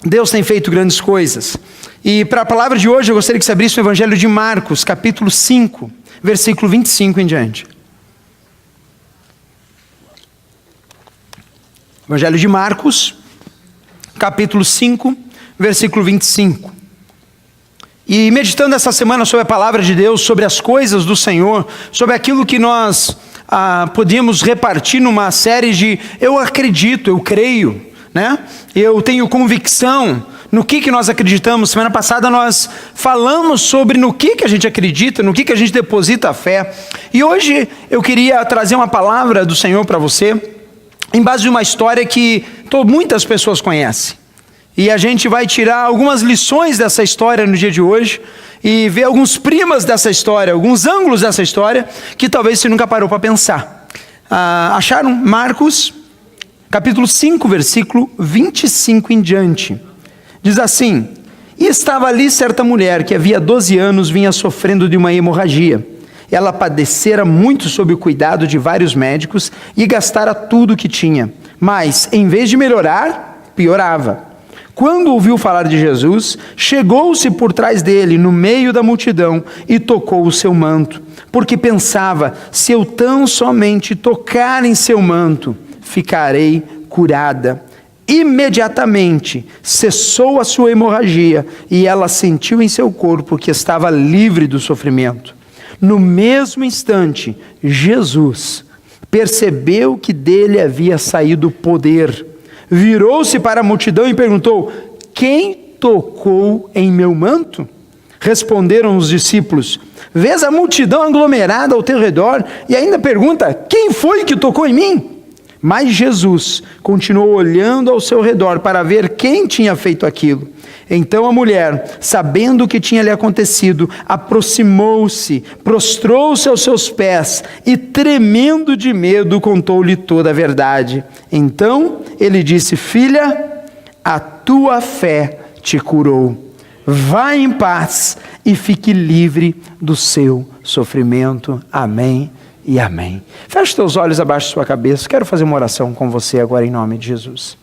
Deus tem feito grandes coisas. E para a palavra de hoje eu gostaria que você abrisse o Evangelho de Marcos, capítulo 5, versículo 25 em diante. Evangelho de Marcos, capítulo 5, versículo 25. E meditando essa semana sobre a palavra de Deus, sobre as coisas do Senhor, sobre aquilo que nós podíamos repartir numa série de eu acredito, eu creio, né? Eu tenho convicção no que nós acreditamos. Semana passada nós falamos sobre no que a gente acredita, no que a gente deposita a fé. E hoje eu queria trazer uma palavra do Senhor para você, em base de uma história que muitas pessoas conhecem. E a gente vai tirar algumas lições dessa história no dia de hoje e ver alguns primas dessa história, alguns ângulos dessa história que talvez você nunca parou para pensar. Acharam? Marcos, capítulo 5, versículo 25 em diante. Diz assim: E estava ali certa mulher que havia 12 anos vinha sofrendo de uma hemorragia. Ela padecera muito sob o cuidado de vários médicos e gastara tudo o que tinha. Mas, em vez de melhorar, piorava. Quando ouviu falar de Jesus, chegou-se por trás dele, no meio da multidão, e tocou o seu manto, porque pensava, se eu tão somente tocar em seu manto, ficarei curada. Imediatamente cessou a sua hemorragia, e ela sentiu em seu corpo que estava livre do sofrimento. No mesmo instante, Jesus percebeu que dele havia saído poder. Virou-se para a multidão e perguntou: quem tocou em meu manto? Responderam os discípulos: vês a multidão aglomerada ao teu redor e ainda pergunta: quem foi que tocou em mim? Mas Jesus continuou olhando ao seu redor para ver quem tinha feito aquilo. Então a mulher, sabendo o que tinha lhe acontecido, aproximou-se, prostrou-se aos seus pés e, tremendo de medo, contou-lhe toda a verdade. Então ele disse: filha, a tua fé te curou. Vá em paz e fique livre do seu sofrimento. Amém e amém. Feche teus olhos abaixo da sua cabeça. Quero fazer uma oração com você agora em nome de Jesus.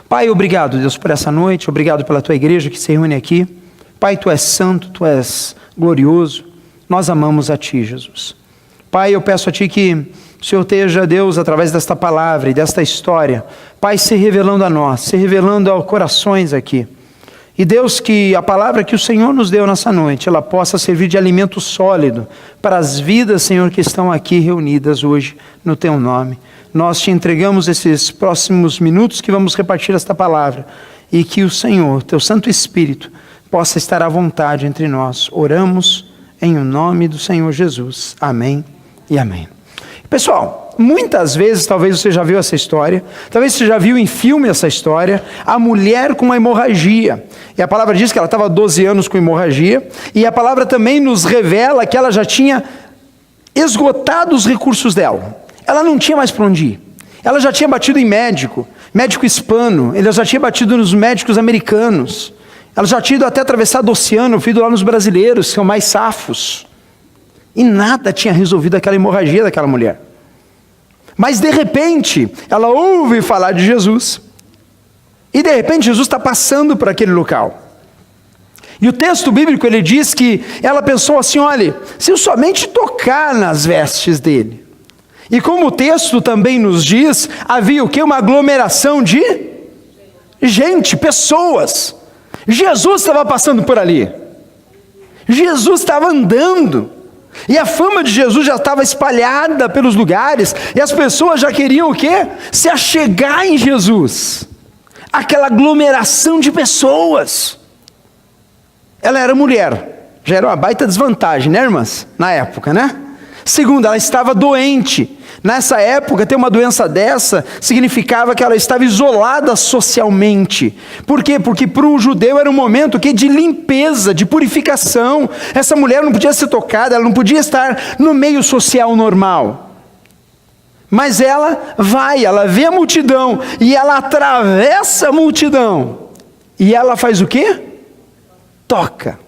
Pai, obrigado, Deus, por essa noite, obrigado pela tua igreja que se reúne aqui. Pai, tu és santo, tu és glorioso, nós amamos a ti, Jesus. Pai, eu peço a ti que o Senhor esteja, Deus, através desta palavra e desta história, Pai, se revelando a nós, se revelando aos corações aqui. E Deus, que a palavra que o Senhor nos deu nessa noite, ela possa servir de alimento sólido para as vidas, Senhor, que estão aqui reunidas hoje no teu nome. Nós te entregamos esses próximos minutos que vamos repartir esta palavra e que o Senhor, teu Santo Espírito, possa estar à vontade entre nós. Oramos em o nome do Senhor Jesus. Amém e amém. Pessoal, muitas vezes, talvez você já viu essa história, talvez você já viu em filme essa história, a mulher com uma hemorragia. E a palavra diz que ela estava 12 anos com hemorragia, e a palavra também nos revela que ela já tinha esgotado os recursos dela. Ela não tinha mais para onde ir. Ela já tinha batido em médico hispano, ela já tinha batido nos médicos americanos, ela já tinha ido até atravessado o oceano, ido lá nos brasileiros, que são mais safos. E nada tinha resolvido aquela hemorragia daquela mulher. Mas de repente, ela ouve falar de Jesus. E de repente Jesus está passando por aquele local. E o texto bíblico ele diz que ela pensou assim: olha, se eu somente tocar nas vestes dele. E como o texto também nos diz, havia o quê? Uma aglomeração de gente, pessoas. Jesus estava passando por ali. Jesus estava andando. E a fama de Jesus já estava espalhada pelos lugares. E as pessoas já queriam o quê? Se achegar em Jesus. Aquela aglomeração de pessoas. Ela era mulher. Já era uma baita desvantagem, né, irmãs? Na época, né? Segundo, ela estava doente. Nessa época, ter uma doença dessa significava que ela estava isolada socialmente. Por quê? Porque para o judeu era um momento de limpeza, de purificação. Essa mulher não podia ser tocada, ela não podia estar no meio social normal. Mas ela vê a multidão, e ela atravessa a multidão. E ela faz o quê? Toca.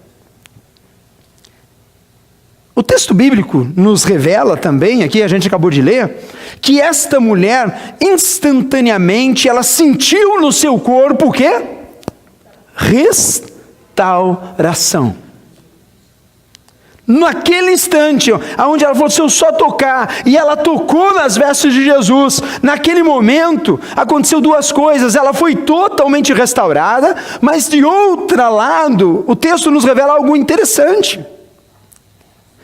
O texto bíblico nos revela também, aqui a gente acabou de ler, que esta mulher, instantaneamente, ela sentiu no seu corpo o quê? restauração. Naquele instante, onde ela falou, se eu só tocar, e ela tocou nas vestes de Jesus, naquele momento, aconteceu duas coisas, ela foi totalmente restaurada, mas de outro lado, o texto nos revela algo interessante.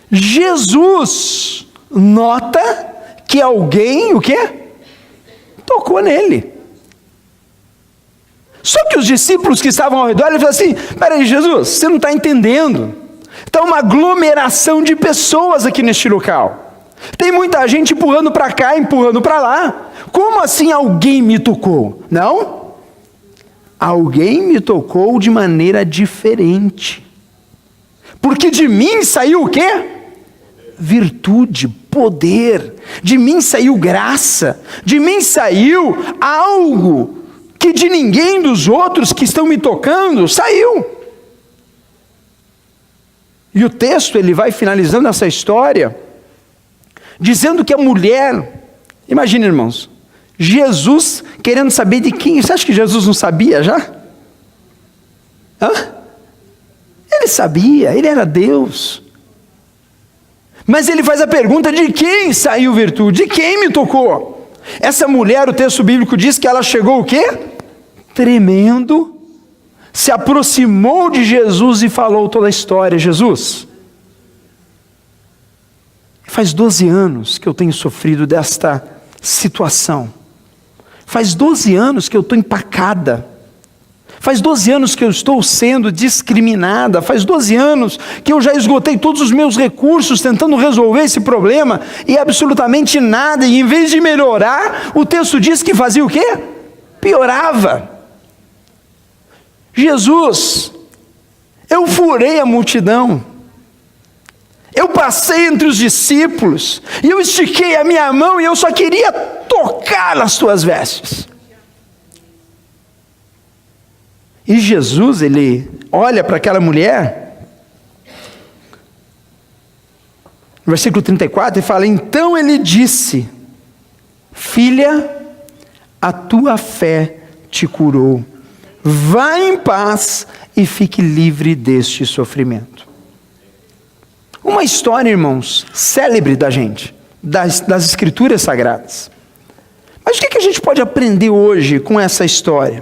Jesus nota que alguém, o quê? Tocou nele. Só que os discípulos que estavam ao redor, ele falou assim, peraí Jesus, você não está entendendo. Está uma aglomeração de pessoas aqui neste local. Tem muita gente empurrando para cá, empurrando para lá. Como assim alguém me tocou? Não. Alguém me tocou de maneira diferente. Porque de mim saiu o quê? Virtude, poder. De mim saiu graça. De mim saiu algo que de ninguém dos outros que estão me tocando saiu. E o texto, ele vai finalizando essa história, dizendo que a mulher, imagina irmãos, Jesus querendo saber de quem, você acha que Jesus não sabia já? Ele sabia, ele era Deus. Mas ele faz a pergunta, de quem saiu virtude? De quem me tocou? Essa mulher, o texto bíblico diz que ela chegou o quê? Tremendo, se aproximou de Jesus e falou toda a história. Jesus, faz 12 anos que eu tenho sofrido desta situação. Faz 12 anos que eu estou empacada. Faz 12 anos que eu estou sendo discriminada. Faz 12 anos que eu já esgotei todos os meus recursos tentando resolver esse problema e absolutamente nada. E em vez de melhorar, o texto diz que fazia o quê? Piorava. Jesus, eu furei a multidão, eu passei entre os discípulos, e eu estiquei a minha mão, e eu só queria tocar nas tuas vestes. E Jesus, ele olha para aquela mulher, no versículo 34, ele fala, então ele disse, filha, a tua fé te curou. Vá em paz e fique livre deste sofrimento. Uma história, irmãos, célebre da gente, das escrituras sagradas. Mas o que a gente pode aprender hoje com essa história?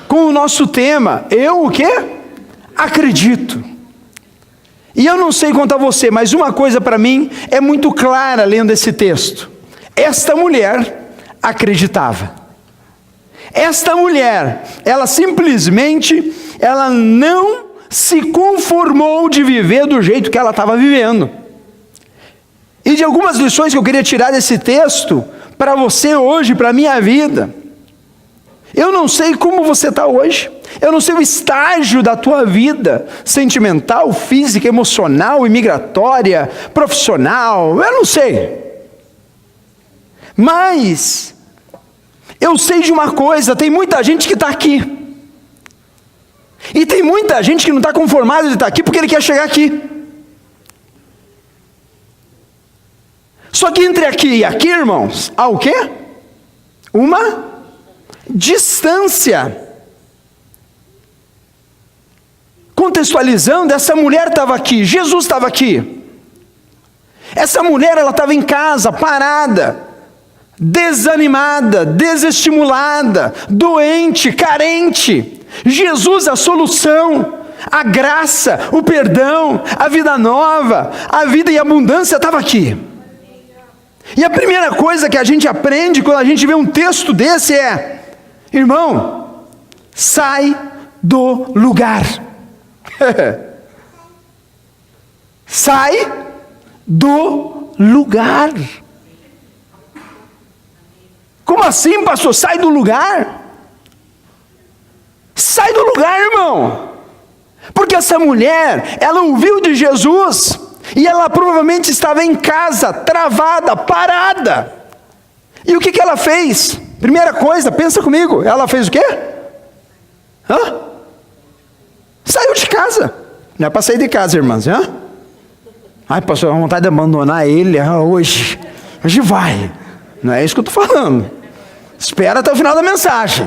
Com o nosso tema, eu o quê? Acredito. E eu não sei quanto a você, mas uma coisa para mim é muito clara lendo esse texto. Esta mulher acreditava. Esta mulher, ela simplesmente, ela não se conformou de viver do jeito que ela estava vivendo. E de algumas lições que eu queria tirar desse texto, para você hoje, para a minha vida. Eu não sei como você está hoje, eu não sei o estágio da tua vida, sentimental, física, emocional, imigratória, profissional, eu não sei. Mas eu sei de uma coisa, tem muita gente que está aqui. E tem muita gente que não está conformada de estar aqui porque ele quer chegar aqui. Só que entre aqui e aqui, irmãos, há o quê? Uma distância. Contextualizando, essa mulher estava aqui, Jesus estava aqui. Essa mulher, ela estava em casa, parada, desanimada, desestimulada, doente, carente. Jesus, a solução, a graça, o perdão, a vida nova, a vida e abundância estava aqui. E a primeira coisa que a gente aprende quando a gente vê um texto desse é: irmão, sai do lugar. Sai do lugar. Como assim, pastor? Sai do lugar? Sai do lugar, irmão. Porque essa mulher, ela ouviu de Jesus, e ela provavelmente estava em casa, travada, parada. E o que ela fez? Primeira coisa, pensa comigo, ela fez o quê? Saiu de casa. Não é para sair de casa, irmãs, Ai, pastor, a vontade de abandonar ele hoje. Hoje vai. Não é isso que eu estou falando. Espera até o final da mensagem.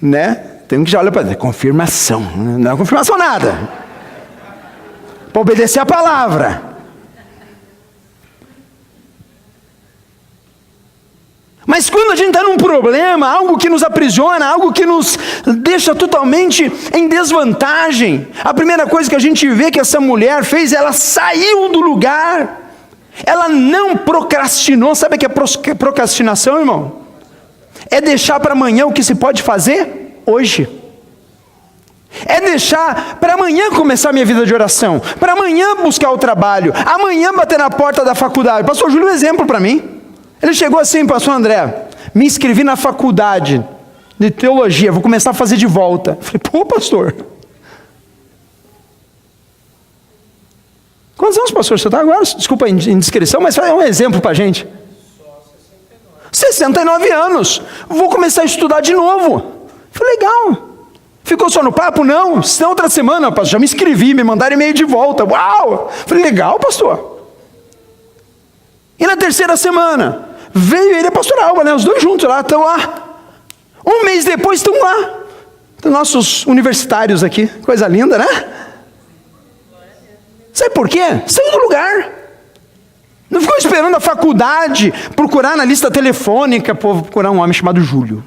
Né? Tem um que já olha para dizer, confirmação. Não é confirmação nada. Para obedecer a palavra. Mas quando a gente está num problema, algo que nos aprisiona, algo que nos deixa totalmente em desvantagem, a primeira coisa que a gente vê que essa mulher fez, ela saiu do lugar, ela não procrastinou. Sabe o que é procrastinação, irmão? É deixar para amanhã o que se pode fazer hoje. É deixar para amanhã começar a minha vida de oração, para amanhã buscar o trabalho, amanhã bater na porta da faculdade. Pastor Júlio é um exemplo para mim. Ele chegou assim, pastor André, me inscrevi na faculdade de teologia, vou começar a fazer de volta. Eu falei, pô, pastor, quantos anos, pastor, você está agora? Desculpa a indiscrição, mas é um exemplo para a gente. 69 anos, vou começar a estudar de novo. Eu falei, legal. Ficou só no papo? Não, senão outra semana, pastor, já me inscrevi, me mandaram e-mail de volta. Uau! Eu falei, legal, pastor. E na terceira semana, veio ele e a pastora Alba, né? Os dois juntos lá, estão lá. Um mês depois estão lá. Então, nossos universitários aqui, coisa linda, né? Sabe por quê? Saiu do lugar. Não ficou esperando a faculdade, procurar na lista telefônica, procurar um homem chamado Júlio.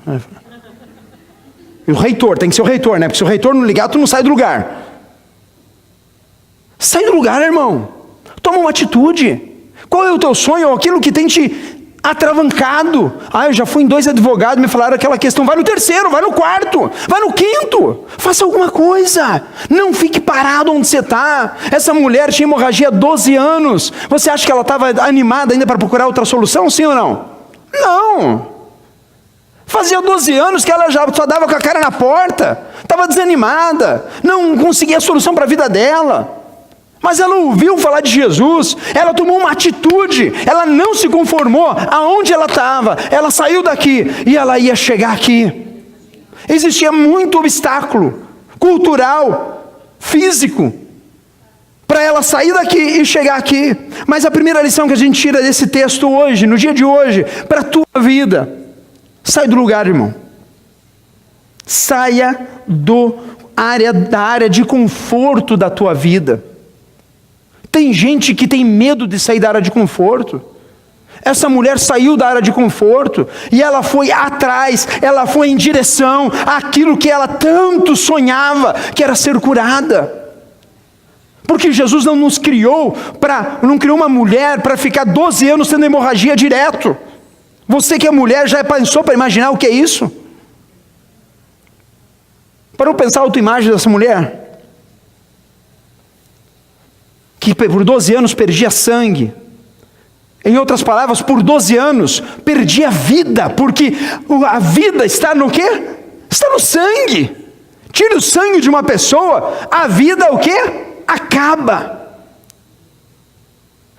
E o reitor, tem que ser o reitor, né? Porque se o reitor não ligar, tu não sai do lugar. Sai do lugar, irmão. Toma uma atitude. Qual é o teu sonho, ou aquilo que tem te atravancado? Ah, eu já fui em 2 advogados, me falaram aquela questão. Vai no terceiro, vai no quarto, vai no quinto. Faça alguma coisa. Não fique parado onde você está. Essa mulher tinha hemorragia há 12 anos. Você acha que ela estava animada ainda para procurar outra solução, sim ou não? Não. Fazia 12 anos que ela já só dava com a cara na porta. Estava desanimada. Não conseguia a solução para a vida dela. Mas ela ouviu falar de Jesus, ela tomou uma atitude, ela não se conformou aonde ela estava, ela saiu daqui e ela ia chegar aqui. Existia muito obstáculo cultural, físico, para ela sair daqui e chegar aqui. Mas a primeira lição que a gente tira desse texto hoje, no dia de hoje, para a tua vida, sai do lugar, irmão. Saia da área de conforto da tua vida. Tem gente que tem medo de sair da área de conforto. Essa mulher saiu da área de conforto e ela foi atrás, ela foi em direção àquilo que ela tanto sonhava, que era ser curada. Porque Jesus não nos criou não criou uma mulher para ficar 12 anos tendo hemorragia direto. Você que é mulher já pensou para imaginar o que é isso? Parou pensar a autoimagem dessa mulher? Que por 12 anos perdia sangue. Em outras palavras, por 12 anos perdia vida, porque a vida está no quê? Está no sangue. Tira o sangue de uma pessoa, a vida o quê? Acaba.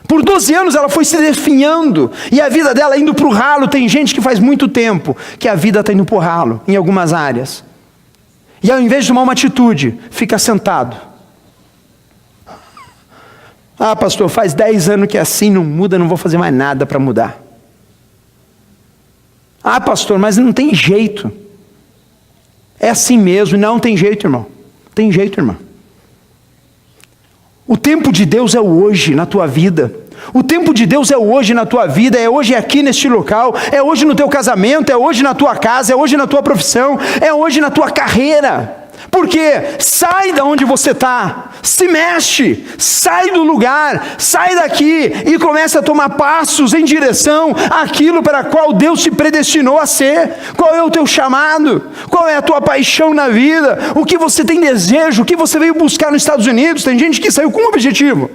Por 12 anos ela foi se definhando, e a vida dela indo para o ralo. Tem gente que faz muito tempo que a vida está indo para o ralo, em algumas áreas. E ao invés de tomar uma atitude, fica sentado. Ah, pastor, faz 10 anos que é assim, não muda, não vou fazer mais nada para mudar. Ah, pastor, mas não tem jeito. É assim mesmo. Não tem jeito, irmão. Tem jeito, irmão. O tempo de Deus é o hoje na tua vida. O tempo de Deus é o hoje na tua vida, é hoje aqui neste local, é hoje no teu casamento, é hoje na tua casa, é hoje na tua profissão, é hoje na tua carreira. Porque sai da onde você está, se mexe, sai do lugar, sai daqui e começa a tomar passos em direção àquilo para qual Deus te predestinou a ser. Qual é o teu chamado? Qual é a tua paixão na vida? O que você tem desejo? O que você veio buscar nos Estados Unidos? Tem gente que saiu com um objetivo,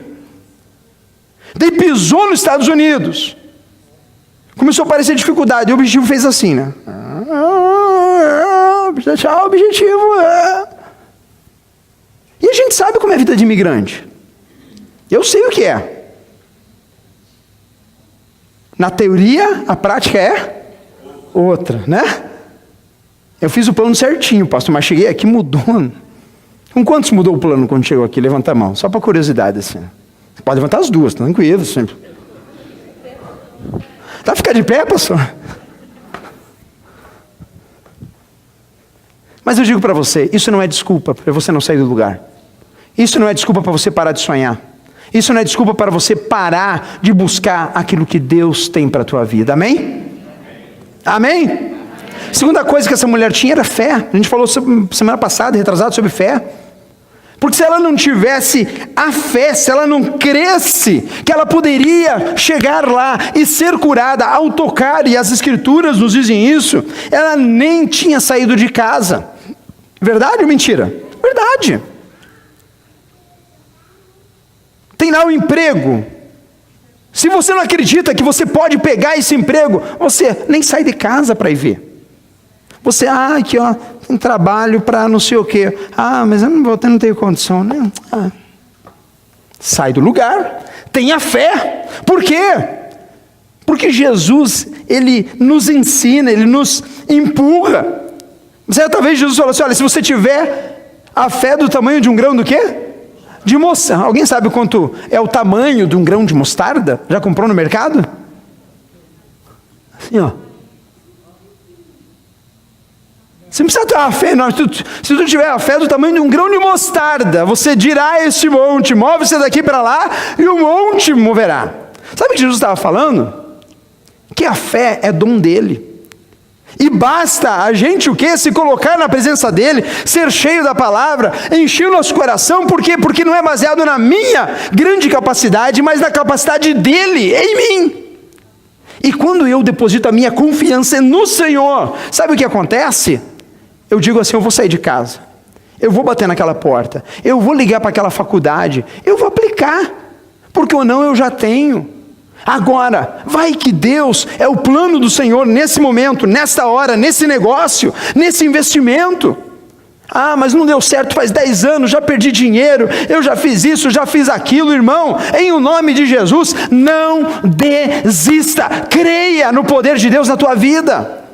daí pisou nos Estados Unidos, começou a aparecer dificuldade, e o objetivo fez assim, né? Deixar o objetivo. E a gente sabe como é a vida de imigrante. Eu sei o que é. Na teoria, a prática é outra, né? Eu fiz o plano certinho, pastor, mas cheguei aqui, mudou. Com quantos mudou o plano quando chegou aqui? Levanta a mão, só para curiosidade assim. Você pode levantar as duas, tranquilo, sempre. Tá ficar de pé, pastor? Mas eu digo para você, isso não é desculpa para você não sair do lugar. Isso não é desculpa para você parar de sonhar. Isso não é desculpa para você parar de buscar aquilo que Deus tem para a tua vida. Amém? Amém? Segunda coisa que essa mulher tinha era fé. A gente falou semana passada, retrasado, sobre fé. Porque se ela não tivesse a fé, se ela não cresce que ela poderia chegar lá e ser curada ao tocar, e as escrituras nos dizem isso, ela nem tinha saído de casa. Verdade ou mentira? Verdade. Tem lá o emprego. Se você não acredita que você pode pegar esse emprego, você nem sai de casa para ir ver. Você, aqui ó, tem trabalho para não sei o quê. Mas eu não tenho condição, né? Sai do lugar, tenha fé. Por quê? Porque Jesus, Ele nos ensina, Ele nos empurra. Certa vez Jesus falou assim, olha, se você tiver a fé do tamanho de um grão do quê? De mostarda. Alguém sabe quanto é o tamanho de um grão de mostarda? Já comprou no mercado? Assim, ó. Você não precisa ter uma fé enorme. Se tu tiver a fé do tamanho de um grão de mostarda, você dirá a este monte, move-se daqui para lá, e o monte moverá. Sabe o que Jesus estava falando? Que a fé é dom dele. E basta a gente o quê? Se colocar na presença dele, ser cheio da palavra, encher o nosso coração. Por quê? Porque não é baseado na minha grande capacidade, mas na capacidade dele em mim. E quando eu deposito a minha confiança no Senhor, sabe o que acontece? Eu digo assim, eu vou sair de casa, eu vou bater naquela porta, eu vou ligar para aquela faculdade, eu vou aplicar, porque ou não eu já tenho. Agora, vai que Deus é o plano do Senhor nesse momento, nesta hora, nesse negócio, nesse investimento. Mas não deu certo faz 10 anos, já perdi dinheiro, eu já fiz isso, já fiz aquilo. Irmão, em o nome de Jesus, não desista, creia no poder de Deus na tua vida.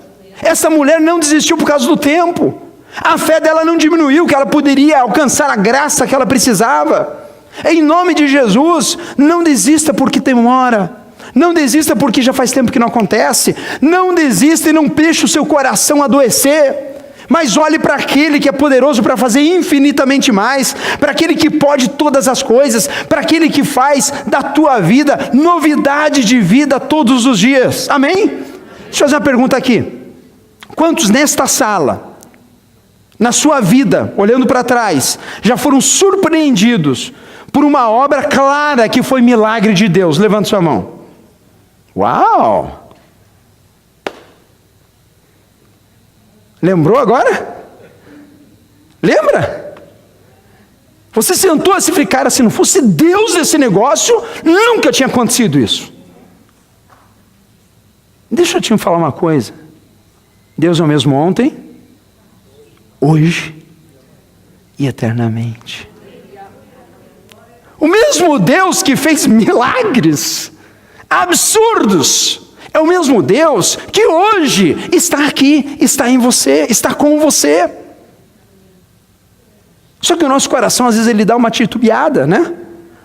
Essa mulher não desistiu por causa do tempo, a fé dela não diminuiu, que ela poderia alcançar a graça que ela precisava. Em nome de Jesus, não desista porque demora, não desista porque já faz tempo que não acontece, não desista e não deixe o seu coração adoecer. Mas olhe para aquele que é poderoso para fazer infinitamente mais, para aquele que pode todas as coisas, para aquele que faz da tua vida novidade de vida todos os dias. Amém? Deixa eu fazer uma pergunta aqui. Quantos nesta sala, na sua vida, olhando para trás, já foram surpreendidos por uma obra clara que foi milagre de Deus? Levanta sua mão. Uau! Lembrou agora? Lembra? Você sentou assim e falou, cara, se não fosse Deus esse negócio, nunca tinha acontecido isso. Deixa eu te falar uma coisa. Deus é o mesmo ontem, hoje e eternamente. O mesmo Deus que fez milagres absurdos, é o mesmo Deus que hoje está aqui, está em você, está com você. Só que o nosso coração às vezes ele dá uma titubeada, né?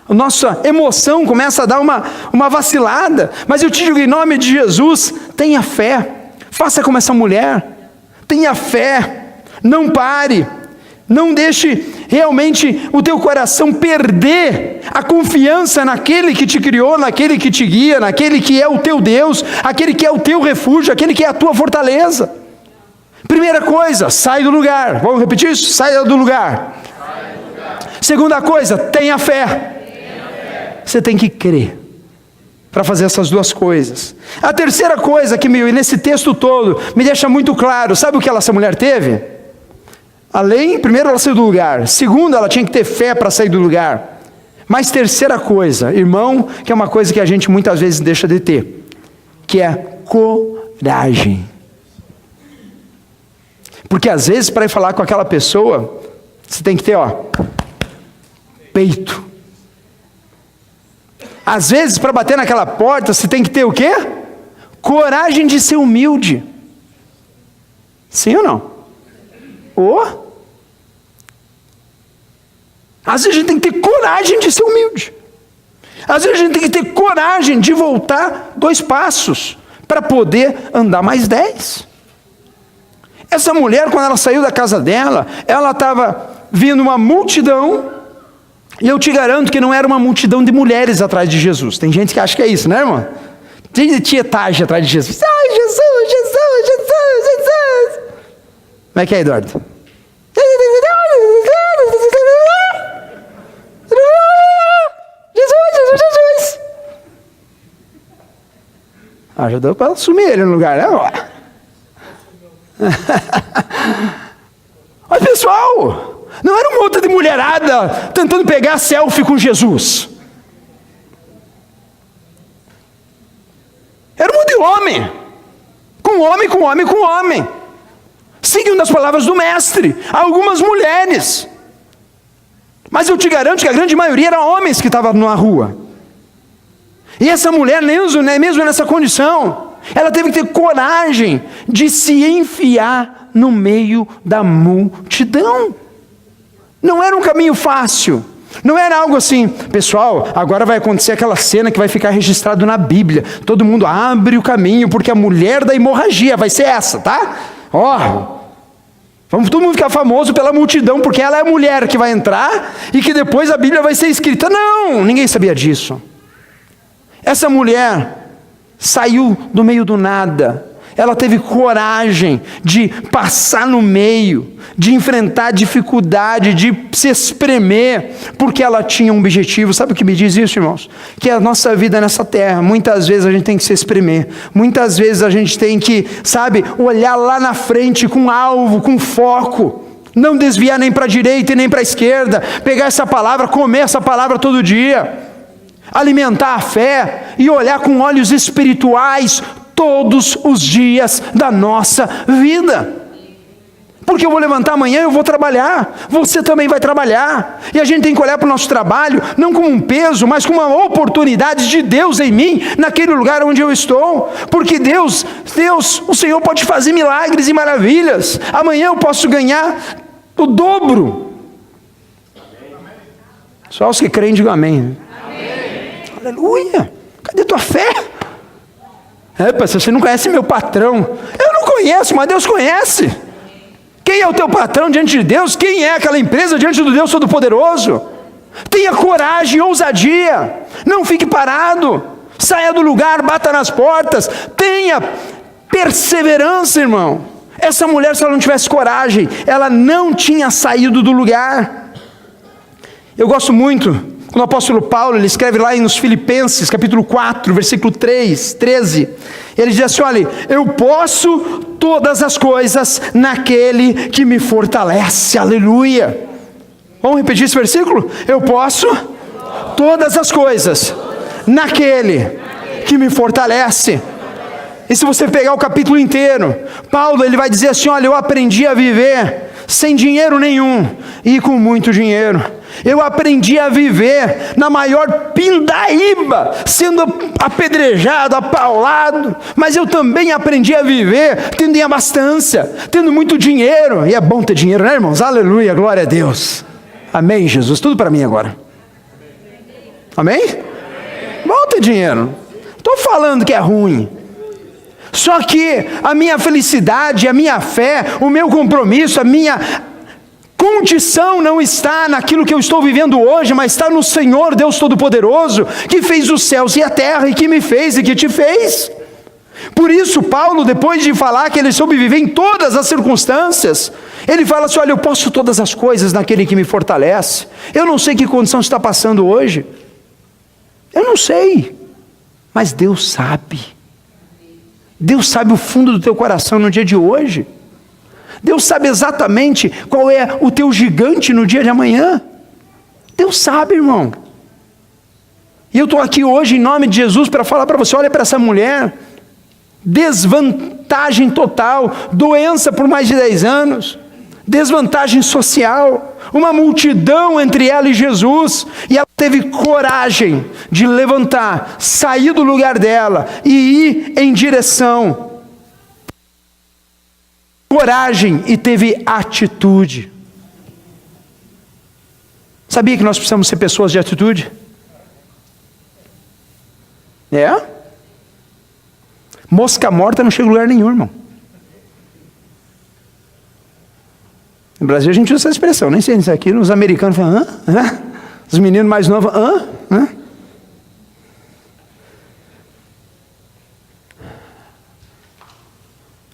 A nossa emoção começa a dar uma vacilada. Mas eu te digo em nome de Jesus, tenha fé, faça como essa mulher, tenha fé, não pare, não deixe realmente o teu coração perder a confiança naquele que te criou, naquele que te guia, naquele que é o teu Deus, aquele que é o teu refúgio, aquele que é a tua fortaleza. Primeira coisa, sai do lugar. Vamos repetir isso? Saia do lugar. Segunda coisa, tenha fé. Você tem que crer para fazer essas duas coisas. A terceira coisa que nesse texto todo me deixa muito claro, sabe o que essa mulher teve? Primeiro ela saiu do lugar, segundo ela tinha que ter fé para sair do lugar, mas terceira coisa, irmão, que é uma coisa que a gente muitas vezes deixa de ter, que é coragem. Porque às vezes para ir falar com aquela pessoa, você tem que ter peito. Às vezes para bater naquela porta, você tem que ter o quê? Coragem de ser humilde. Sim ou não? Às vezes a gente tem que ter coragem de ser humilde. Às vezes a gente tem que ter coragem de voltar 2 passos para poder andar mais 10. Essa mulher, quando ela saiu da casa dela, ela estava vindo uma multidão, e eu te garanto que não era uma multidão de mulheres atrás de Jesus. Tem gente que acha que é isso, né, irmão? Tem de tietagem atrás de Jesus. Ai, Jesus, Jesus, Jesus, Jesus. Como é que é, Eduardo? Jesus, Jesus, Jesus. Já deu para assumir ele no lugar, né? Mas pessoal, não era uma outra de mulherada tentando pegar selfie com Jesus. Era um monte de homem. Com homem, com homem, com homem. Seguindo as palavras do mestre. Algumas mulheres. Mas eu te garanto que a grande maioria eram homens que estavam na rua. E essa mulher, mesmo nessa condição, ela teve que ter coragem de se enfiar no meio da multidão. Não era um caminho fácil. Não era algo assim, pessoal, agora vai acontecer aquela cena que vai ficar registrado na Bíblia. Todo mundo abre o caminho, porque a mulher da hemorragia vai ser essa, tá? Vamos todo mundo ficar famoso pela multidão, porque ela é a mulher que vai entrar e que depois a Bíblia vai ser escrita. Não, ninguém sabia disso. Essa mulher saiu do meio do nada. Ela teve coragem de passar no meio, de enfrentar dificuldade, de se espremer, porque ela tinha um objetivo. Sabe o que me diz isso, irmãos? Que a nossa vida nessa terra, muitas vezes a gente tem que se espremer, muitas vezes a gente tem que, olhar lá na frente com alvo, com foco, não desviar nem para a direita e nem para a esquerda, pegar essa palavra, comer essa palavra todo dia, alimentar a fé e olhar com olhos espirituais todos os dias da nossa vida. Porque eu vou levantar amanhã, eu vou trabalhar, você também vai trabalhar, e a gente tem que olhar para o nosso trabalho, não como um peso, mas como uma oportunidade de Deus em mim, naquele lugar onde eu estou, porque Deus, o Senhor pode fazer milagres e maravilhas. Amanhã eu posso ganhar o dobro. Só os que creem digam amém. Amém. Aleluia. Cadê tua fé? Você não conhece meu patrão. Eu não conheço, mas Deus conhece. Quem é o teu patrão diante de Deus? Quem é aquela empresa diante do Deus Todo-Poderoso? Tenha coragem e ousadia. Não fique parado. Saia do lugar, bata nas portas. Tenha perseverança, irmão. Essa mulher, se ela não tivesse coragem, ela não tinha saído do lugar. Eu gosto muito quando o apóstolo Paulo, ele escreve lá nos Filipenses, capítulo 4, versículo 13, ele diz assim, olha, eu posso todas as coisas naquele que me fortalece, aleluia. Vamos repetir esse versículo? Eu posso todas as coisas naquele que me fortalece. E se você pegar o capítulo inteiro, Paulo, ele vai dizer assim, olha, eu aprendi a viver sem dinheiro nenhum e com muito dinheiro. Eu aprendi a viver na maior pindaíba, sendo apedrejado, apaulado, mas eu também aprendi a viver tendo em abastança, tendo muito dinheiro. E é bom ter dinheiro, né, irmãos? Aleluia, glória a Deus. Amém, Jesus. Tudo para mim agora. Amém? Bom ter dinheiro. Estou falando que é ruim. Só que a minha felicidade, a minha fé, o meu compromisso, a minha condição não está naquilo que eu estou vivendo hoje, mas está no Senhor Deus Todo-Poderoso, que fez os céus e a terra, e que me fez e que te fez. Por isso Paulo, depois de falar que ele soube viver em todas as circunstâncias, ele fala assim, olha, eu posso todas as coisas naquele que me fortalece. Eu não sei que condição está passando hoje, eu não sei, mas Deus sabe. Deus sabe o fundo do teu coração no dia de hoje. Deus sabe exatamente qual é o teu gigante no dia de amanhã. Deus sabe, irmão. E eu estou aqui hoje em nome de Jesus para falar para você, olha para essa mulher, desvantagem total, doença por mais de 10 anos, desvantagem social, uma multidão entre ela e Jesus, e ela teve coragem de levantar, sair do lugar dela e ir em direção. Coragem e teve atitude. Sabia que nós precisamos ser pessoas de atitude? Mosca morta não chega em lugar nenhum, irmão. No Brasil a gente usa essa expressão, nem sei se aqui os americanos falam, hã? Os meninos mais novos, hã?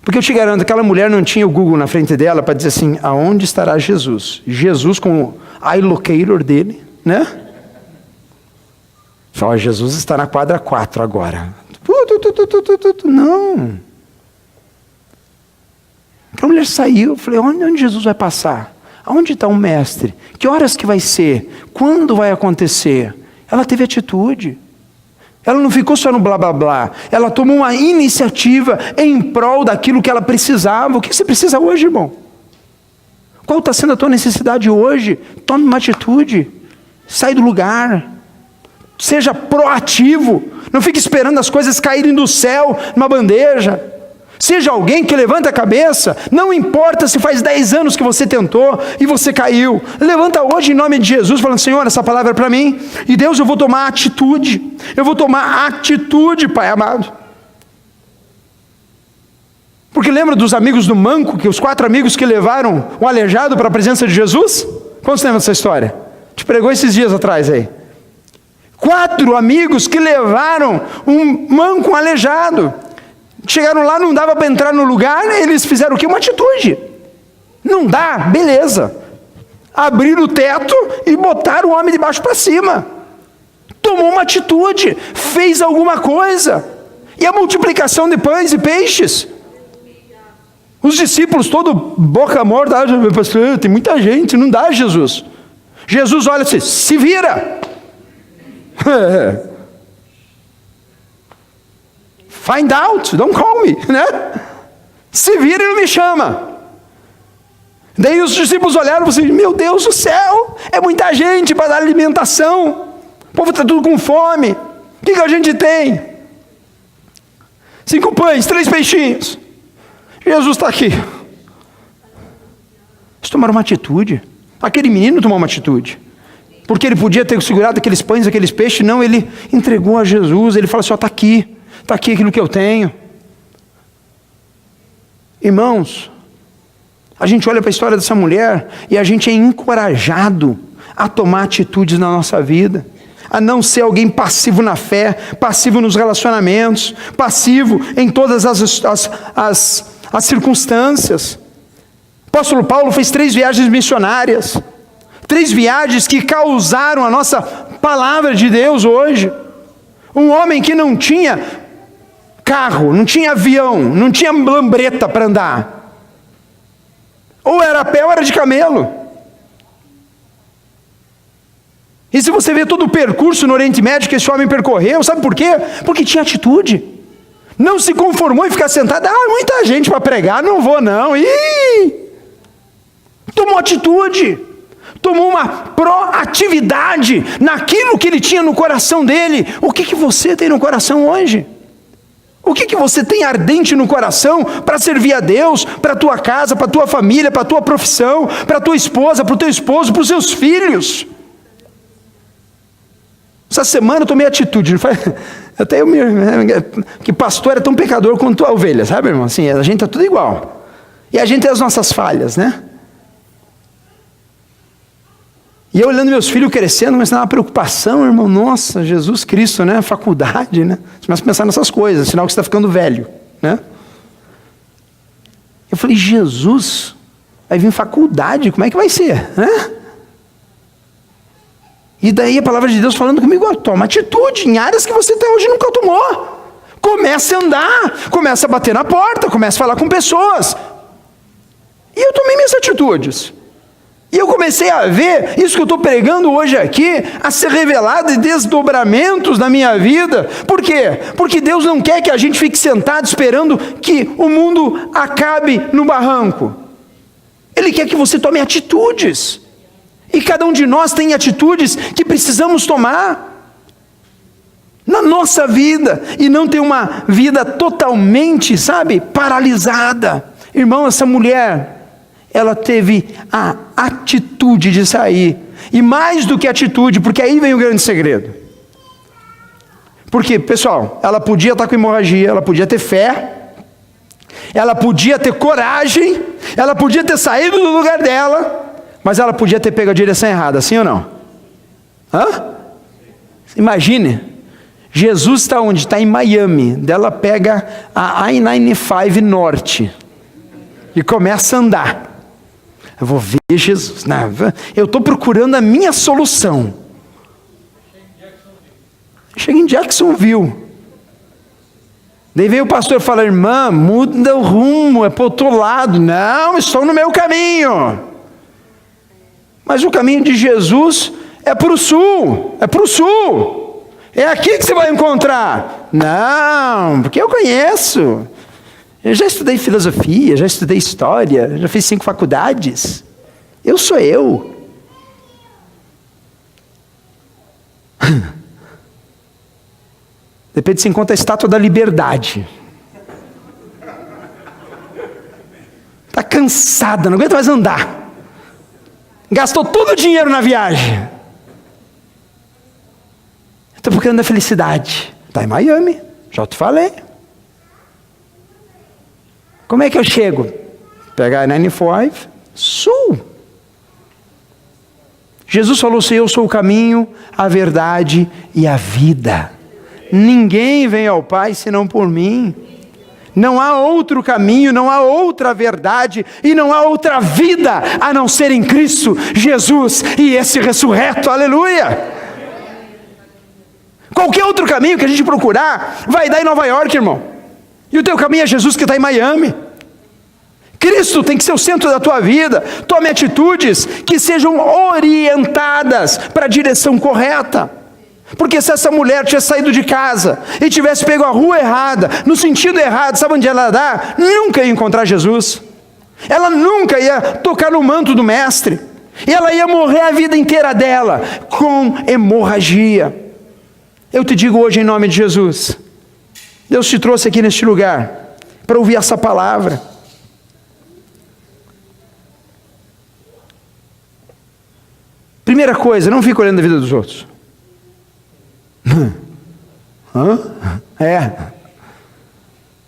Porque eu te garanto, aquela mulher não tinha o Google na frente dela para dizer assim, aonde estará Jesus? Jesus com o iLocator dele, né? Fala, Jesus está na quadra 4 agora. Não. A mulher saiu, eu falei, onde Jesus vai passar? Aonde está o mestre? Que horas que vai ser? Quando vai acontecer? Ela teve atitude. Ela não ficou só no blá blá blá. Ela tomou uma iniciativa em prol daquilo que ela precisava. O que você precisa hoje, irmão? Qual está sendo a tua necessidade hoje? Tome uma atitude. Sai do lugar. Seja proativo. Não fique esperando as coisas caírem do céu numa bandeja. Seja alguém que levanta a cabeça. Não importa se faz 10 anos que você tentou e você caiu. Levanta hoje em nome de Jesus, falando, Senhor, essa palavra é para mim. E Deus, eu vou tomar atitude. Eu vou tomar atitude, Pai amado. Porque lembra dos amigos do manco, que os 4 amigos que levaram o aleijado para a presença de Jesus? Quantos lembram dessa história? Te pregou esses dias atrás aí. 4 amigos que levaram um manco, um aleijado. Chegaram lá, não dava para entrar no lugar, eles fizeram o quê? Uma atitude. Não dá, beleza. Abriram o teto e botaram o homem de baixo para cima. Tomou uma atitude, fez alguma coisa. E a multiplicação de pães e peixes. Os discípulos, todo boca morta, pastor, tem muita gente, não dá, Jesus. Jesus olha assim, se vira. Find out, don't call me, né? Se vira e não me chama. Daí os discípulos olharam e falaram assim, meu Deus do céu, é muita gente para dar alimentação. O povo está tudo com fome. O que a gente tem? 5 pães, 3 peixinhos. Jesus está aqui. Eles tomaram uma atitude. Aquele menino tomou uma atitude. Porque ele podia ter segurado aqueles pães, aqueles peixes. Não, ele entregou a Jesus. Ele fala assim, está aqui. Está aqui aquilo que eu tenho. Irmãos, a gente olha para a história dessa mulher e a gente é encorajado a tomar atitudes na nossa vida, a não ser alguém passivo na fé, passivo nos relacionamentos, passivo em todas as circunstâncias. O apóstolo Paulo fez 3 viagens missionárias, 3 viagens que causaram a nossa palavra de Deus hoje. Um homem que não tinha carro, não tinha avião, não tinha lambreta para andar. Ou era a pé ou era de camelo. E se você vê todo o percurso no Oriente Médio que esse homem percorreu, sabe por quê? Porque tinha atitude. Não se conformou em ficar sentado. Muita gente para pregar, não vou não. Tomou atitude. Tomou uma proatividade naquilo que ele tinha no coração dele. O que você tem no coração hoje? O que você tem ardente no coração para servir a Deus, para a tua casa, para a tua família, para a tua profissão, para a tua esposa, para o teu esposo, para os seus filhos? Essa semana eu tomei atitude. Até eu que pastor é tão pecador quanto a ovelha, sabe, irmão? Assim, a gente é tudo igual. E a gente tem as nossas falhas, né? E eu olhando meus filhos crescendo, começando uma preocupação, irmão, nossa, Jesus Cristo, né, faculdade, né, você começa a pensar nessas coisas, sinal que você está ficando velho, né. Eu falei, Jesus, vai vir faculdade, como é que vai ser, né? E daí a palavra de Deus falando comigo, toma atitude em áreas que você até hoje nunca tomou. Comece a andar, comece a bater na porta, comece a falar com pessoas. E eu tomei minhas atitudes. E eu comecei a ver isso que eu estou pregando hoje aqui, a ser revelado em desdobramentos na minha vida. Por quê? Porque Deus não quer que a gente fique sentado esperando que o mundo acabe no barranco. Ele quer que você tome atitudes. E cada um de nós tem atitudes que precisamos tomar na nossa vida. E não ter uma vida totalmente, paralisada. Irmão, essa mulher, ela teve a atitude de sair. E mais do que atitude, porque aí vem o grande segredo. Porque, pessoal, ela podia estar com hemorragia, ela podia ter fé, ela podia ter coragem Ela podia ter saído do lugar dela, mas ela podia ter pego a direção errada, sim ou não? Imagine, Jesus está onde? Está em Miami. Ela pega a I-95 Norte e começa a andar. Eu vou ver Jesus. Não, eu estou procurando a minha solução. Chega em Jacksonville. Daí veio o pastor falar: irmã, muda o rumo, é para o outro lado. Não, estou no meu caminho. Mas o caminho de Jesus é para o sul, é para o sul. É aqui que você vai encontrar. Não, porque eu conheço. Eu já estudei filosofia, já estudei história, já fiz 5 faculdades. Eu sou eu. De repente se encontra a estátua da liberdade. Está cansada, não aguenta mais andar. Gastou todo o dinheiro na viagem. Estou procurando a felicidade. Está em Miami, já te falei. Como é que eu chego? Pegar a 95, sul. Jesus falou assim: eu sou o caminho, a verdade e a vida. Ninguém vem ao Pai senão por mim. Não há outro caminho, não há outra verdade e não há outra vida a não ser em Cristo Jesus e esse ressurreto, aleluia. Qualquer outro caminho que a gente procurar vai dar em Nova York, irmão. E o teu caminho é Jesus que está em Miami. Cristo tem que ser o centro da tua vida. Tome atitudes que sejam orientadas para a direção correta. Porque se essa mulher tivesse saído de casa e tivesse pego a rua errada, no sentido errado, sabe onde ela dá? Nunca ia encontrar Jesus. Ela nunca ia tocar no manto do mestre. E ela ia morrer a vida inteira dela com hemorragia. Eu te digo hoje em nome de Jesus, Deus te trouxe aqui neste lugar para ouvir essa palavra. Primeira coisa, não fique olhando a vida dos outros.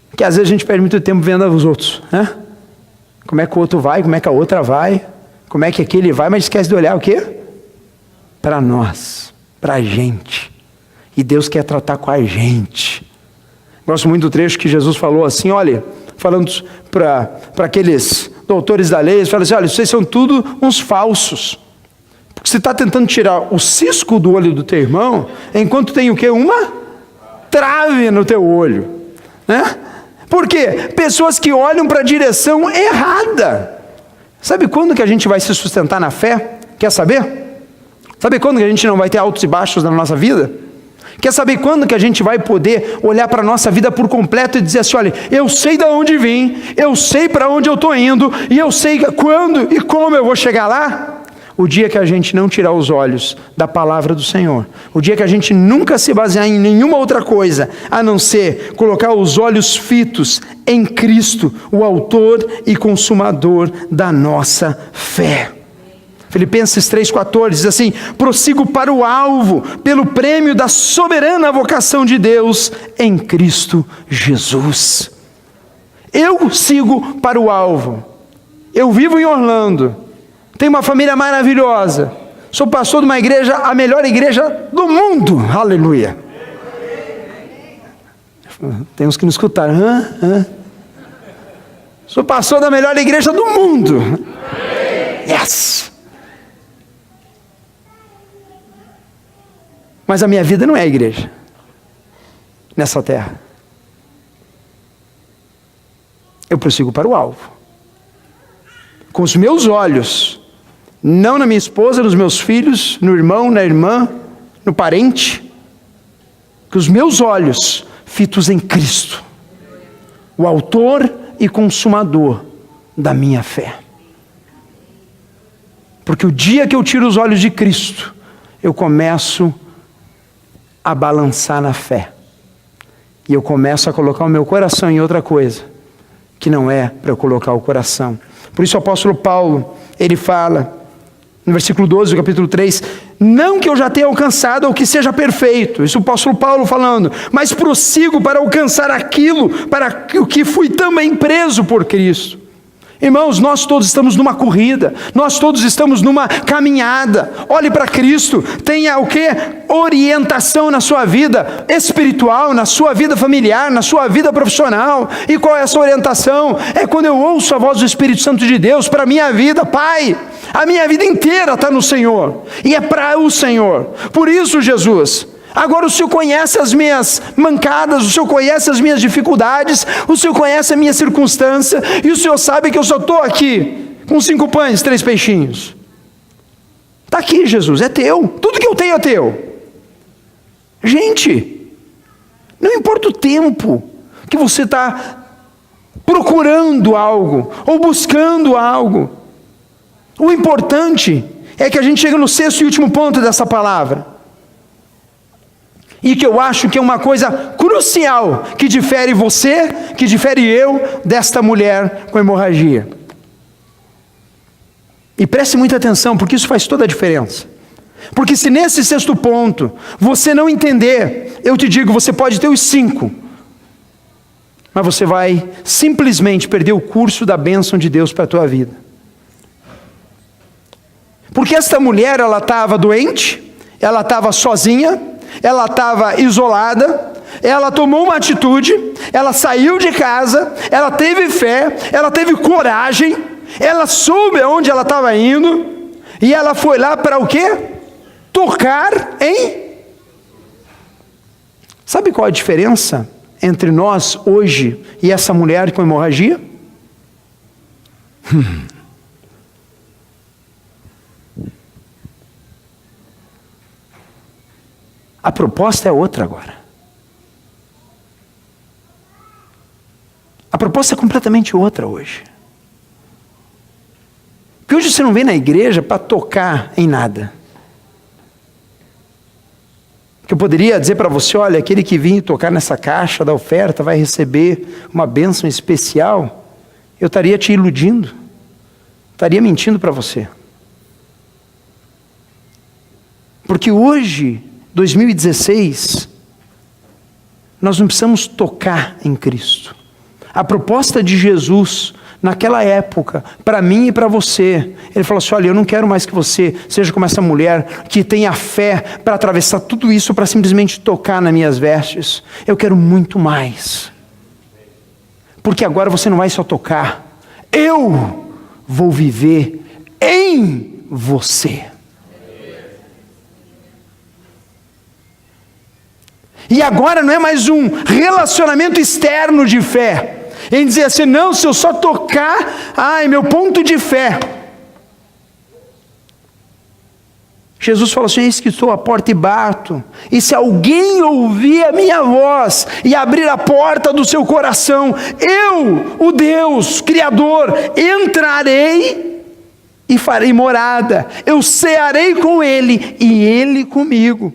Porque às vezes a gente perde muito tempo vendo os outros, né? Como é que o outro vai, como é que a outra vai, como é que aquele vai, mas esquece de olhar o quê? Para nós, para a gente. E Deus quer tratar com a gente. Gosto muito do trecho que Jesus falou assim, olha, falando para aqueles doutores da lei, ele fala assim: olha, vocês são tudo uns falsos. Porque você está tentando tirar o cisco do olho do teu irmão, enquanto tem o quê? Uma trave no teu olho, né? Por quê? Pessoas que olham para a direção errada. Sabe quando que a gente vai se sustentar na fé? Quer saber? Sabe quando que a gente não vai ter altos e baixos na nossa vida? Quer saber quando que a gente vai poder olhar para a nossa vida por completo e dizer assim: olha, eu sei de onde vim, eu sei para onde eu estou indo, e eu sei quando e como eu vou chegar lá? O dia que a gente não tirar os olhos da palavra do Senhor, o dia que a gente nunca se basear em nenhuma outra coisa, a não ser colocar os olhos fitos em Cristo, o autor e consumador da nossa fé. Filipenses 3,14 diz assim: prossigo para o alvo, pelo prêmio da soberana vocação de Deus em Cristo Jesus. Eu sigo para o alvo. Eu vivo em Orlando, tenho uma família maravilhosa, sou pastor de uma igreja, a melhor igreja do mundo, aleluia. Tem uns que não escutaram. Sou pastor da melhor igreja do mundo. Yes! Mas a minha vida não é a igreja nessa terra. Eu prossigo para o alvo, com os meus olhos, não na minha esposa, nos meus filhos, no irmão, na irmã, no parente, com os meus olhos fitos em Cristo, o autor e consumador da minha fé. Porque o dia que eu tiro os olhos de Cristo, eu começo a balançar na fé, e eu começo a colocar o meu coração em outra coisa, que não é para eu colocar o coração. Por isso o apóstolo Paulo, ele fala, no versículo 12 do capítulo 3, não que eu já tenha alcançado ou que seja perfeito, isso o apóstolo Paulo falando, mas prossigo para alcançar aquilo, para o que fui também preso por Cristo. Irmãos, nós todos estamos numa corrida, nós todos estamos numa caminhada. Olhe para Cristo, tenha o quê? Orientação na sua vida espiritual, na sua vida familiar, na sua vida profissional. E qual é essa orientação? É quando eu ouço a voz do Espírito Santo de Deus para a minha vida. Pai, a minha vida inteira está no Senhor, e é para o Senhor. Por isso, Jesus, agora o Senhor conhece as minhas mancadas, o Senhor conhece as minhas dificuldades, o Senhor conhece a minha circunstância, e o Senhor sabe que eu só estou aqui com 5 pães, 3 peixinhos. Está aqui, Jesus, é teu, tudo que eu tenho é teu. Gente, não importa o tempo que você está procurando algo, ou buscando algo, o importante é que a gente chega no 6º e último ponto dessa palavra, e que eu acho que é uma coisa crucial, que difere você, que difere eu, desta mulher com hemorragia. E preste muita atenção, porque isso faz toda a diferença. Porque se nesse 6º ponto, você não entender, eu te digo, você pode ter os 5, mas você vai simplesmente perder o curso da bênção de Deus para a tua vida. Porque esta mulher, ela estava doente, ela estava sozinha, ela estava isolada, ela tomou uma atitude, ela saiu de casa, ela teve fé, ela teve coragem, ela soube aonde ela estava indo, e ela foi lá para o quê? Tocar em... Sabe qual a diferença entre nós hoje e essa mulher com hemorragia? A proposta é outra agora. A proposta é completamente outra hoje. Porque hoje você não vem na igreja para tocar em nada. Porque eu poderia dizer para você, olha, aquele que vir tocar nessa caixa da oferta vai receber uma bênção especial. Eu estaria te iludindo. Estaria mentindo para você. Porque hoje, 2016, nós não precisamos tocar em Cristo. A proposta de Jesus, naquela época, para mim e para você, ele falou assim, olha, eu não quero mais que você seja como essa mulher, que tenha fé para atravessar tudo isso, para simplesmente tocar nas minhas vestes. Eu quero muito mais. Porque agora você não vai só tocar, eu vou viver em você. E agora não é mais um relacionamento externo de fé, em dizer assim, não, se eu só tocar, ai, meu ponto de fé. Jesus falou assim, eis que estou à porta e bato, e se alguém ouvir a minha voz, e abrir a porta do seu coração, eu, o Deus, Criador, entrarei, e farei morada, eu cearei com ele, e ele comigo.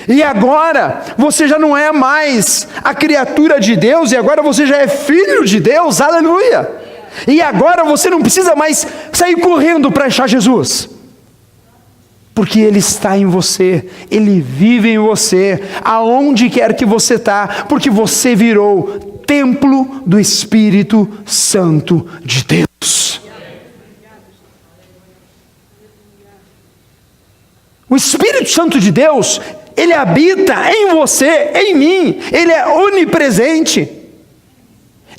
E agora, você já não é mais a criatura de Deus, e agora você já é filho de Deus, aleluia! E agora você não precisa mais sair correndo para achar Jesus, porque Ele está em você, Ele vive em você, aonde quer que você está, porque você virou templo do Espírito Santo de Deus. O Espírito Santo de Deus, Ele habita em você, em mim, Ele é onipresente,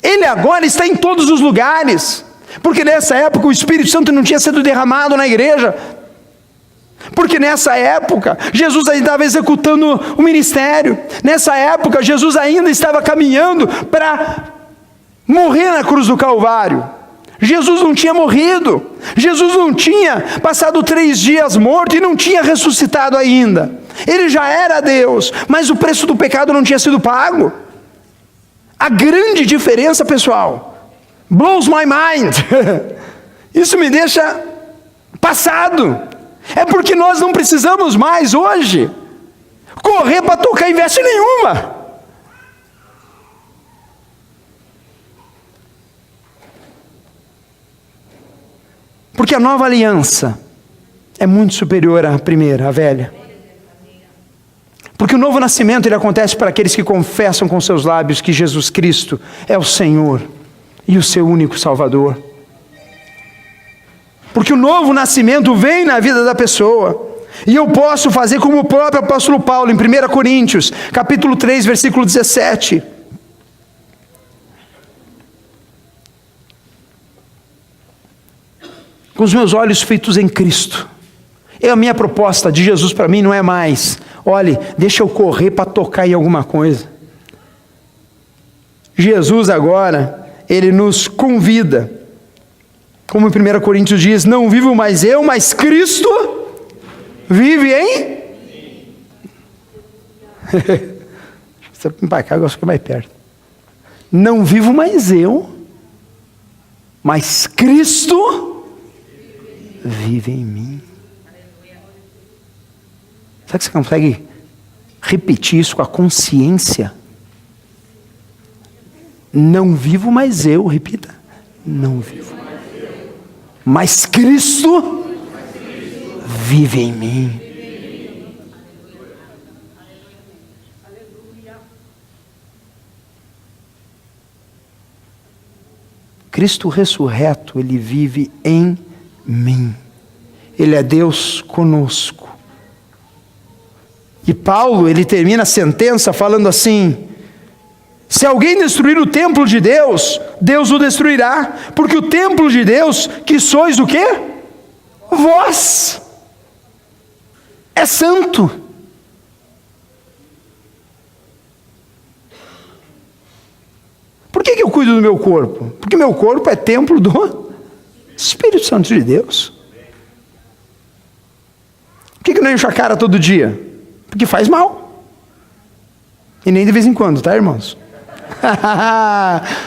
Ele agora está em todos os lugares, porque nessa época o Espírito Santo não tinha sido derramado na igreja, porque nessa época Jesus ainda estava executando o ministério, nessa época Jesus ainda estava caminhando para morrer na cruz do Calvário. Jesus não tinha morrido, Jesus não tinha passado 3 dias morto e não tinha ressuscitado ainda. Ele já era Deus, mas o preço do pecado não tinha sido pago. A grande diferença, pessoal, blows my mind, isso me deixa passado, é porque nós não precisamos mais hoje correr para tocar em veste nenhuma. Porque a nova aliança é muito superior à primeira, à velha. Porque o novo nascimento ele acontece para aqueles que confessam com seus lábios que Jesus Cristo é o Senhor e o seu único Salvador. porque o novo nascimento vem na vida da pessoa. E eu posso fazer como o próprio apóstolo Paulo, em 1 Coríntios, capítulo 3, versículo 17. Com os meus olhos feitos em Cristo. A minha proposta de Jesus para mim não é mais, olhe, deixa eu correr para tocar em alguma coisa. Jesus agora, Ele nos convida, como em 1 Coríntios diz, não vivo mais eu, mas Cristo vive em... Você vai cá, eu fico mais perto. Não vivo mais eu, mas Cristo vive em mim. Será que você consegue repetir isso com a consciência? Não vivo mais eu, repita. Não vivo mais eu, mas Cristo vive em mim. Cristo ressurreto, Ele vive em mim. Ele é Deus conosco. E Paulo, ele termina a sentença falando assim: se alguém destruir o templo de Deus, Deus o destruirá, porque o templo de Deus, que sois o quê? Vós. É santo. Por que eu cuido do meu corpo? Porque meu corpo é templo do Espírito Santo de Deus. Por que eu não encho a cara todo dia? Porque faz mal. E nem de vez em quando, tá, irmãos?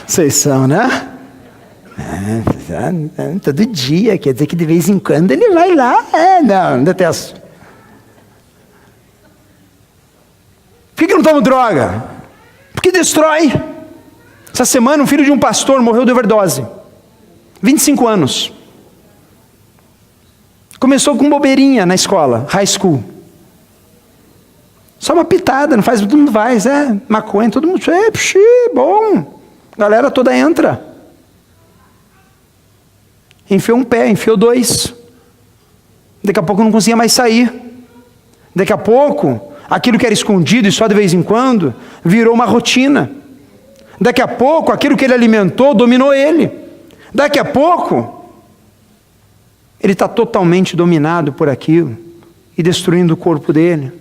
Vocês são, né? Todo dia, quer dizer que de vez em quando ele vai lá. Não detesto. Por que eu não tomo droga? Porque destrói. Essa semana um filho de um pastor morreu de overdose. 25 anos. Começou com bobeirinha na escola, high school. Só uma pitada, não faz, todo mundo faz, maconha, todo mundo, bom, galera toda entra. Enfiou um pé, enfiou dois. Daqui a pouco não conseguia mais sair. Daqui a pouco, aquilo que era escondido e só de vez em quando, virou uma rotina. Daqui a pouco, aquilo que ele alimentou, dominou ele. Daqui a pouco, ele está totalmente dominado por aquilo e destruindo o corpo dele.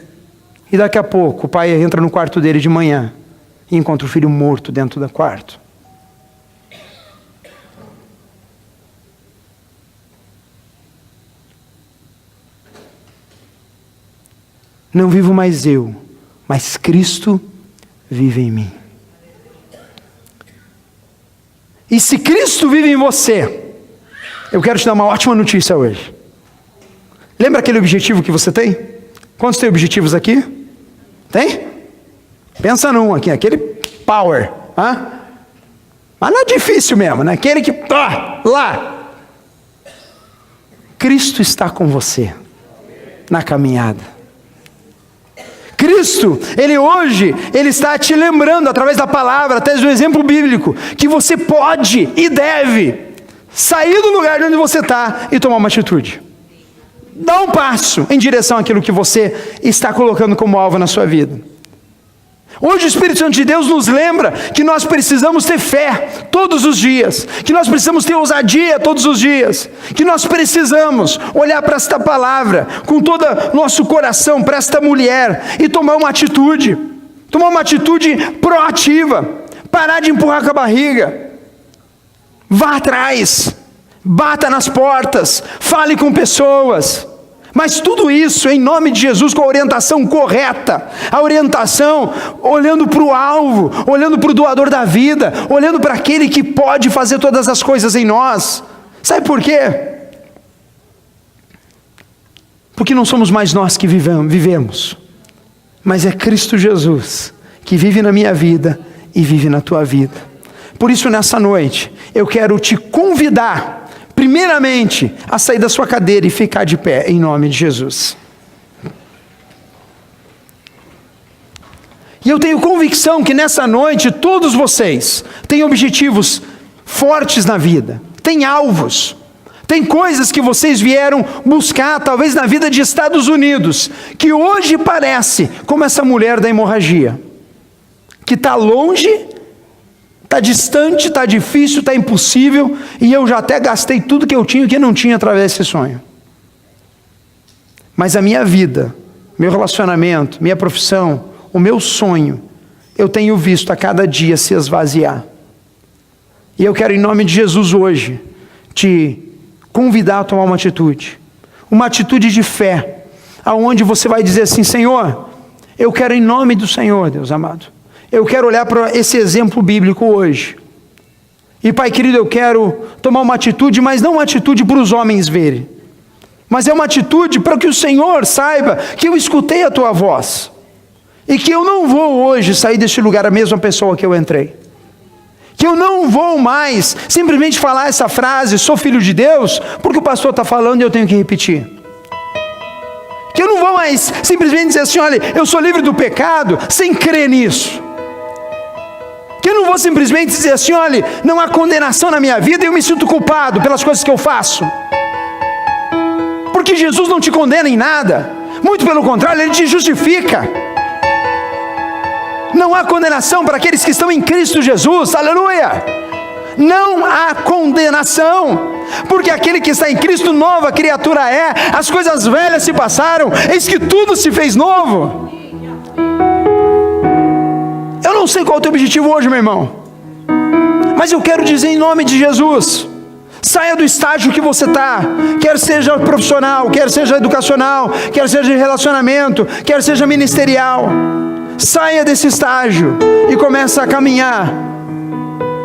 E daqui a pouco o pai entra no quarto dele de manhã e encontra o filho morto dentro do quarto. Não vivo mais eu, mas Cristo vive em mim. E se Cristo vive em você, eu quero te dar uma ótima notícia hoje. Lembra aquele objetivo que você tem? Quantos tem objetivos aqui? Tem? Pensa num aqui, aquele power. Mas não é difícil mesmo, né? Aquele que, lá. Cristo está com você na caminhada. Cristo, Ele está te lembrando, através da palavra, até do exemplo bíblico, que você pode e deve sair do lugar de onde você está e tomar uma atitude. Dá um passo em direção àquilo que você está colocando como alvo na sua vida. Hoje o Espírito Santo de Deus nos lembra que nós precisamos ter fé todos os dias, que nós precisamos ter ousadia todos os dias, que nós precisamos olhar para esta palavra com todo o nosso coração, para esta mulher, e tomar uma atitude proativa, parar de empurrar com a barriga, vá atrás, bata nas portas, fale com pessoas, mas tudo isso em nome de Jesus, com a orientação correta, a orientação olhando para o alvo, olhando para o doador da vida, olhando para aquele que pode fazer todas as coisas em nós. Sabe por quê? Porque não somos mais nós que vivemos, mas é Cristo Jesus que vive na minha vida e vive na tua vida. Por isso nessa noite eu quero te convidar primeiramente a sair da sua cadeira e ficar de pé em nome de Jesus. E eu tenho convicção que nessa noite todos vocês têm objetivos fortes na vida, têm alvos, Tem coisas que vocês vieram buscar, talvez na vida de Estados Unidos, que hoje parece como essa mulher da hemorragia, que está longe, está distante, está difícil, está impossível, e eu já até gastei tudo que eu tinha e o que não tinha através desse sonho. Mas a minha vida, meu relacionamento, minha profissão, o meu sonho, eu tenho visto a cada dia se esvaziar. E eu quero, em nome de Jesus, hoje, te convidar a tomar uma atitude de fé, aonde você vai dizer assim: Senhor, eu quero, em nome do Senhor, Deus amado, eu quero olhar para esse exemplo bíblico hoje, e Pai querido, eu quero tomar uma atitude, mas não uma atitude para os homens verem, mas é uma atitude para que o Senhor saiba que eu escutei a Tua voz, e que eu não vou hoje sair deste lugar a mesma pessoa que eu entrei, que eu não vou mais simplesmente falar essa frase, sou filho de Deus, porque o pastor está falando e eu tenho que repetir. Que eu não vou mais simplesmente dizer assim: olha, eu sou livre do pecado, sem crer nisso. Que eu não vou simplesmente dizer assim: olha, não há condenação na minha vida e eu me sinto culpado pelas coisas que eu faço. Porque Jesus não te condena em nada, muito pelo contrário, Ele te justifica. Não há condenação para aqueles que estão em Cristo Jesus, aleluia. Não há condenação, porque aquele que está em Cristo, nova criatura é, as coisas velhas se passaram, eis que tudo se fez novo. Eu não sei qual é o teu objetivo hoje, meu irmão, mas eu quero dizer em nome de Jesus: saia do estágio que você está, quer seja profissional, quer seja educacional, quer seja de relacionamento, quer seja ministerial. Saia desse estágio e comece a caminhar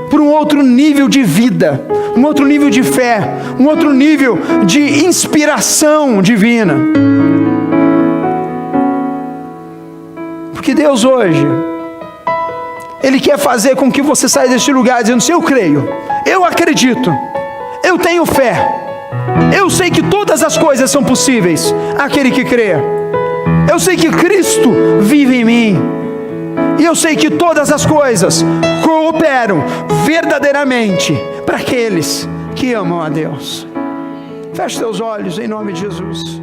por um outro nível de vida, um outro nível de fé, um outro nível de inspiração divina. Porque Deus hoje, Ele quer fazer com que você saia deste lugar dizendo: se eu creio, eu acredito, eu tenho fé, eu sei que todas as coisas são possíveis àquele que crê. Eu sei que Cristo vive em mim, e eu sei que todas as coisas cooperam verdadeiramente para aqueles que amam a Deus. Feche seus olhos em nome de Jesus.